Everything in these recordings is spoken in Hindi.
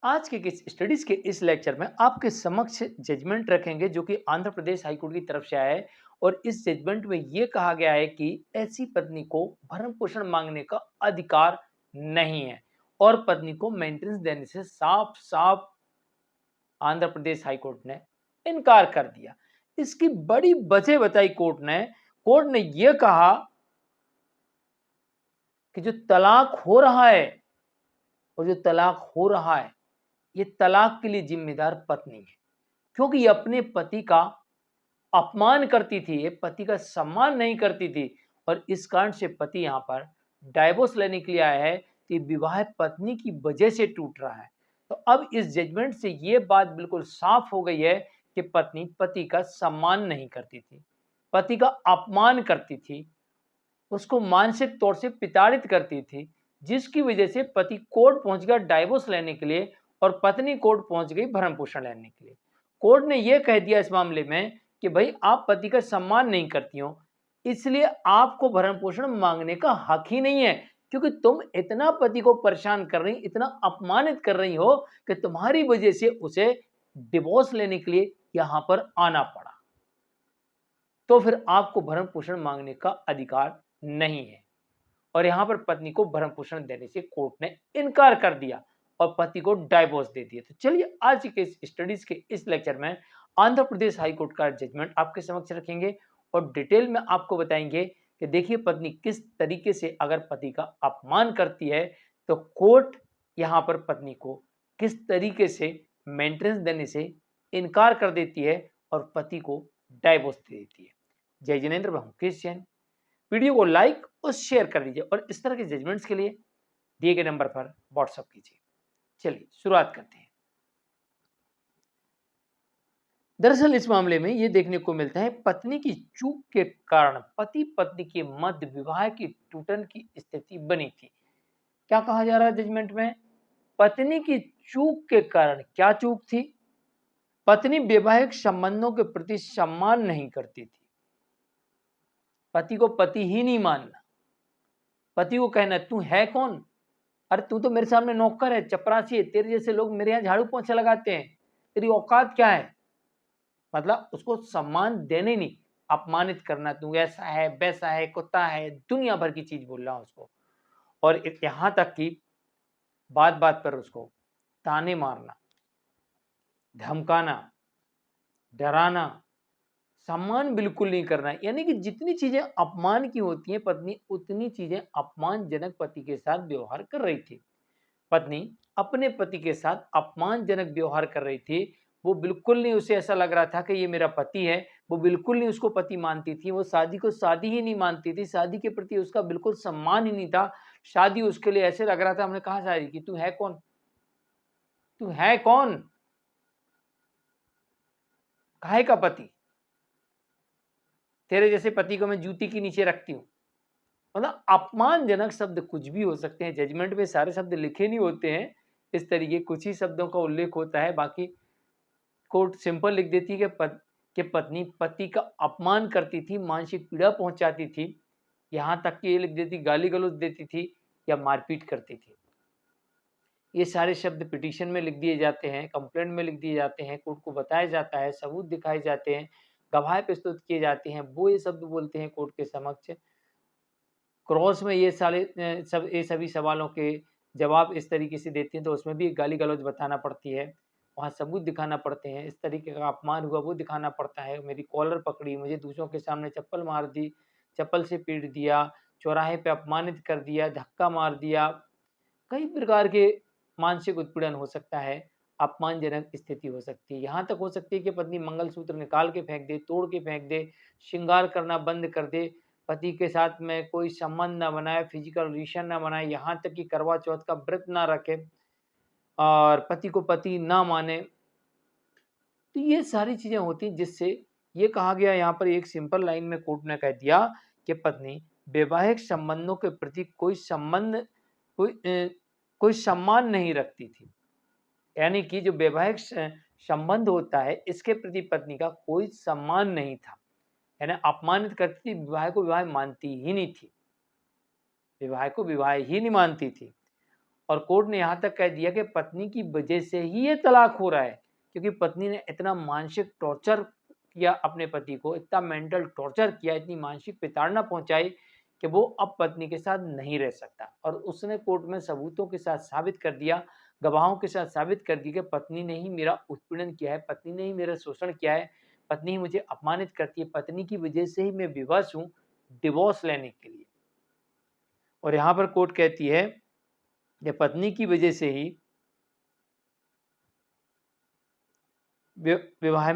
आज के स्टडीज के इस लेक्चर में आपके समक्ष जजमेंट रखेंगे जो कि आंध्र प्रदेश हाईकोर्ट की तरफ से आया है। और इस जजमेंट में यह कहा गया है कि ऐसी पत्नी को भरण पोषण मांगने का अधिकार नहीं है और पत्नी को मेंटेनेंस देने से साफ साफ आंध्र प्रदेश हाईकोर्ट ने इनकार कर दिया। इसकी बड़ी वजह बताई कोर्ट ने यह कहा कि जो तलाक हो रहा है और जो तलाक हो रहा है ये तलाक के लिए जिम्मेदार पत्नी है, क्योंकि ये अपने पति का अपमान करती थी, ये पति का सम्मान नहीं करती थी और इस कारण से पति यहां पर डाइवोर्स लेने के लिए आया है कि विवाह पत्नी की वजह से टूट रहा है। तो अब इस जजमेंट से ये बात बिल्कुल साफ हो गई है कि पत्नी पति का सम्मान नहीं करती थी, पति का अपमान करती थी, उसको मानसिक तौर से प्रताड़ित करती थी, जिसकी वजह से पति कोर्ट पहुंच गया डाइवोर्स लेने के लिए और पत्नी कोर्ट पहुंच गई भरण पोषण लेने के लिए। कोर्ट ने यह कह दिया इस मामले में कि भाई आप पति का सम्मान नहीं करती हो, इसलिए आपको भरण पोषण मांगने का हक ही नहीं है, क्योंकि तुम इतना पति को परेशान कर रही, इतना अपमानित कर रही हो कि तुम्हारी वजह से उसे डिवोर्स लेने के लिए यहां पर आना पड़ा, तो फिर आपको भरण पोषण मांगने का अधिकार नहीं है। और यहां पर पत्नी को भरण पोषण देने से कोर्ट ने इनकार कर दिया और पति को डाइवोर्स दे दिया। तो चलिए आज के स्टडीज के इस लेक्चर में आंध्र प्रदेश हाई कोर्ट का जजमेंट आपके समक्ष रखेंगे और डिटेल में आपको बताएंगे कि देखिए पत्नी किस तरीके से अगर पति का अपमान करती है तो कोर्ट यहां पर पत्नी को किस तरीके से मेंटेनेंस देने से इनकार कर देती है और पति को डाइवोर्स दे देती है। जय जिनेन्द्र, मैं हूं कृष्ण जैन। वीडियो को लाइक और शेयर कर दीजिए और इस तरह के जजमेंट्स के लिए दिए गए नंबर पर व्हाट्सएप कीजिए। चलिए शुरुआत करते हैं। दरअसल इस मामले में यह देखने को मिलता है पत्नी की चूक के कारण पति पत्नी के मध्य विवाह की टूटन की स्थिति बनी थी। क्या कहा जा रहा है जजमेंट में? पत्नी की चूक के कारण। क्या चूक थी? पत्नी वैवाहिक संबंधों के प्रति सम्मान नहीं करती थी, पति को पति ही नहीं मानना, पति को कहना तू है कौन, अरे तू तो मेरे सामने नौकर है, चपरासी है, तेरे जैसे लोग मेरे यहाँ झाड़ू पोंछा लगाते हैं, तेरी औकात क्या है। मतलब उसको सम्मान देने नहीं, अपमानित करना, तू ऐसा है वैसा है, कुत्ता है, दुनिया भर की चीज बोल रहा हूं उसको। और यहां तक कि बात बात पर उसको ताने मारना, धमकाना, डराना, सम्मान बिल्कुल नहीं करना। यानी कि जितनी चीजें अपमान की होती हैं पत्नी उतनी चीजें अपमानजनक पति के साथ व्यवहार कर रही थी। पत्नी अपने पति के साथ अपमानजनक व्यवहार कर रही थी। वो बिल्कुल नहीं, उसे ऐसा लग रहा था कि ये मेरा पति है, वो बिल्कुल नहीं उसको पति मानती थी, वो शादी को शादी ही नहीं मानती थी, शादी के प्रति उसका बिल्कुल सम्मान ही नहीं था। शादी उसके लिए ऐसे लग रहा था हमने कहा शादी की, तू है कौन, तू है कौन, काहे का पति, तेरे जैसे पति को मैं जूती के नीचे रखती हूँ। मतलब अपमानजनक शब्द कुछ भी हो सकते हैं, जजमेंट में सारे शब्द लिखे नहीं होते हैं इस तरीके, कुछ ही शब्दों का उल्लेख होता है, बाकी कोर्ट सिंपल लिख देती है कि पत्नी पति का अपमान करती थी, मानसिक पीड़ा पहुंचाती थी, यहां तक कि ये लिख देती गाली गलौज देती थी या मारपीट करती थी। ये सारे शब्द पिटीशन में लिख दिए जाते हैं, कंप्लेंट में लिख दिए जाते हैं, कोर्ट को बताया जाता है, सबूत दिखाए जाते हैं, गवाह प्रस्तुत किए जाते हैं, वो ये शब्द बोलते हैं कोर्ट के समक्ष। क्रॉस में ये सारे सभी सवालों के जवाब इस तरीके से देती हैं तो उसमें भी गाली गलौज बताना पड़ती है, वहाँ सबूत दिखाना पड़ते हैं, इस तरीके का अपमान हुआ वो दिखाना पड़ता है, मेरी कॉलर पकड़ी, मुझे दूसरों के सामने चप्पल मार दी, चप्पल से पीट दिया, चौराहे पे अपमानित कर दिया, धक्का मार दिया, कई प्रकार के मानसिक उत्पीड़न हो सकता है, अपमानजनक स्थिति हो सकती है। यहाँ तक हो सकती है कि पत्नी मंगलसूत्र निकाल के फेंक दे, तोड़ के फेंक दे, श्रृंगार करना बंद कर दे, पति के साथ में कोई संबंध ना बनाए, फिजिकल रिलेशन ना बनाए, यहाँ तक कि करवा चौथ का व्रत ना रखे और पति को पति ना माने। तो ये सारी चीजें होती हैं जिससे ये कहा गया यहाँ पर एक सिंपल लाइन में कोर्ट ने कह दिया कि पत्नी वैवाहिक संबंधों के प्रति कोई सम्मान नहीं रखती थी। यानी कि जो वैवाहिक संबंध होता है इसके प्रति पत्नी का कोई सम्मान नहीं था, यानी अपमानित करती थी, विवाह को विवाह मानती ही नहीं थी, विवाह को विवाह ही नहीं मानती थी। और कोर्ट ने यहाँ तक कह दिया कि पत्नी की वजह से ही ये तलाक हो रहा है, क्योंकि पत्नी ने इतना मानसिक टॉर्चर किया अपने पति को, इतना मेंटल टॉर्चर किया, इतनी मानसिक प्रताड़ना पहुंचाई कि वो अब पत्नी के साथ नहीं रह सकता। और उसने कोर्ट में सबूतों के साथ साबित कर दिया, गवाहों के साथ साबित कर दिया कि पत्नी ने ही मेरा उत्पीड़न किया है, पत्नी ने ही मेरा शोषण किया है, पत्नी ही मुझे अपमानित करती है, पत्नी की वजह से ही मैं विवश हूँ डिवोर्स लेने के लिए। और यहाँ पर कोर्ट कहती है कि पत्नी की वजह से ही विवाह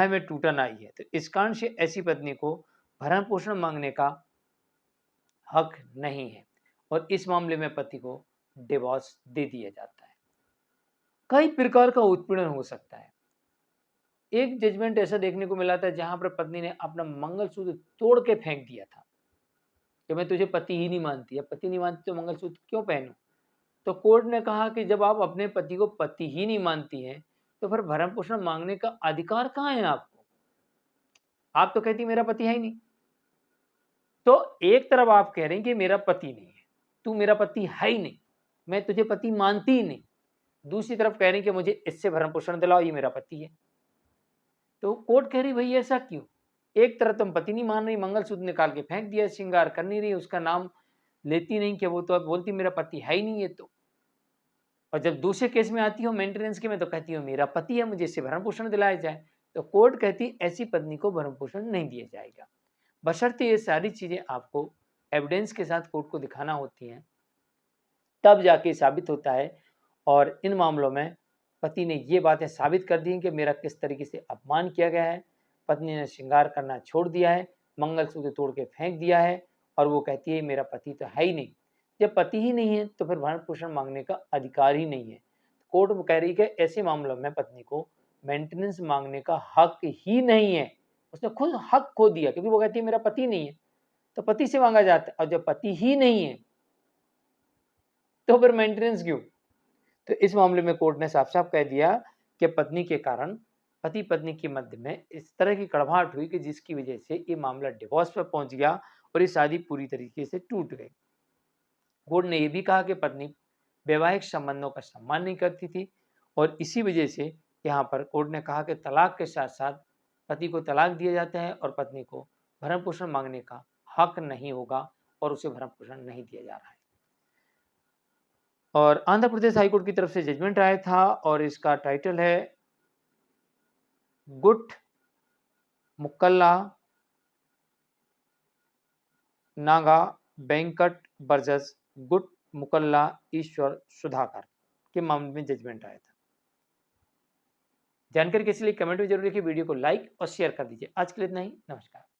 में टूटन आई है। तो इस कारण से ऐसी पत्नी को भरण पोषण मांगने का हक नहीं है और इस मामले में पति को डिवोर्स दे दिया जाता है। कई प्रकार का उत्पीड़न हो सकता है। एक जजमेंट ऐसा देखने को मिला था जहां पर पत्नी ने अपना मंगलसूत्र तोड़ के फेंक दिया था कि मैं तुझे पति ही नहीं मानती है, पति नहीं मानती तो मंगलसूत्र क्यों पहनूं। तो कोर्ट ने कहा कि जब आप अपने पति को पति ही नहीं मानती हैं तो फिर भरण पोषण मांगने का अधिकार कहाँ है आपको। आप तो कहती मेरा पति है ही नहीं। तो एक तरफ आप कह रहे हैं कि मेरा पति नहीं है, तू मेरा पति है ही नहीं, मैं तुझे पति मानती ही नहीं, दूसरी तरफ कह रहे हैं कि मुझे इससे भरण पोषण दिलाओ, ये मेरा पति है। तो कोर्ट कह रही भाई ऐसा क्यों। एक तरफ तुम पति नहीं मान रही, मंगलसूत्र निकाल के फेंक दिया, श्रृंगार कर नहीं रही, उसका नाम लेती नहीं कि वो तो अब बोलती मेरा पति है ही नहीं है। तो और जब दूसरे केस में आती हो मेंटेनेंस के में तो कहती हो मेरा पति है, मुझे इससे भरण पोषण दिलाया जाए। तो कोर्ट कहती ऐसी पत्नी को भरण पोषण नहीं दिया जाएगा, बशर्ते ये सारी चीजें आपको एविडेंस के साथ कोर्ट को दिखाना होती हैं, तब जाके साबित होता है। और इन मामलों में पति ने ये बातें साबित कर दी कि मेरा किस तरीके से अपमान किया गया है, पत्नी ने श्रृंगार करना छोड़ दिया है, मंगलसूत्र तोड़ के फेंक दिया है और वो कहती है मेरा पति तो है ही नहीं। जब पति ही नहीं है तो फिर भरण पोषण मांगने का अधिकार ही नहीं है। कोर्ट कह रही है कि ऐसे मामलों में पत्नी को मेंटेनेंस मांगने का हक ही नहीं है। उसने खुद हक खो दिया क्योंकि वो कहती है मेरा पति नहीं है, तो पति से मांगा जाता है, और जब पति ही नहीं है तो फिर मेंटेनेंस क्यों। तो इस मामले में कोर्ट ने साफ साफ कह दिया कि पत्नी के कारण पति पत्नी के मध्य में इस तरह की कड़वाहट हुई कि जिसकी वजह से ये मामला डिवोर्स पर पहुंच गया और ये शादी पूरी तरीके से टूट गई। कोर्ट ने यह भी कहा कि पत्नी वैवाहिक संबंधों का सम्मान नहीं करती थी और इसी वजह से यहाँ पर कोर्ट ने कहा कि तलाक के साथ साथ पति को तलाक दिया जाता है और पत्नी को भरण पोषण मांगने का हक नहीं होगा और उसे भरण पोषण नहीं दिया जा रहा है। और आंध्र प्रदेश हाईकोर्ट की तरफ से जजमेंट आया था और इसका टाइटल है गुट मुक्कल्ला नागा वेंकट वर्सेस गुट मुकल्ला ईश्वर सुधाकर के मामले में जजमेंट आया था। जानकारी कैसी लगी कमेंट में जरूर लिखिए, वीडियो को लाइक और शेयर कर दीजिए। आज के लिए इतना ही, नमस्कार।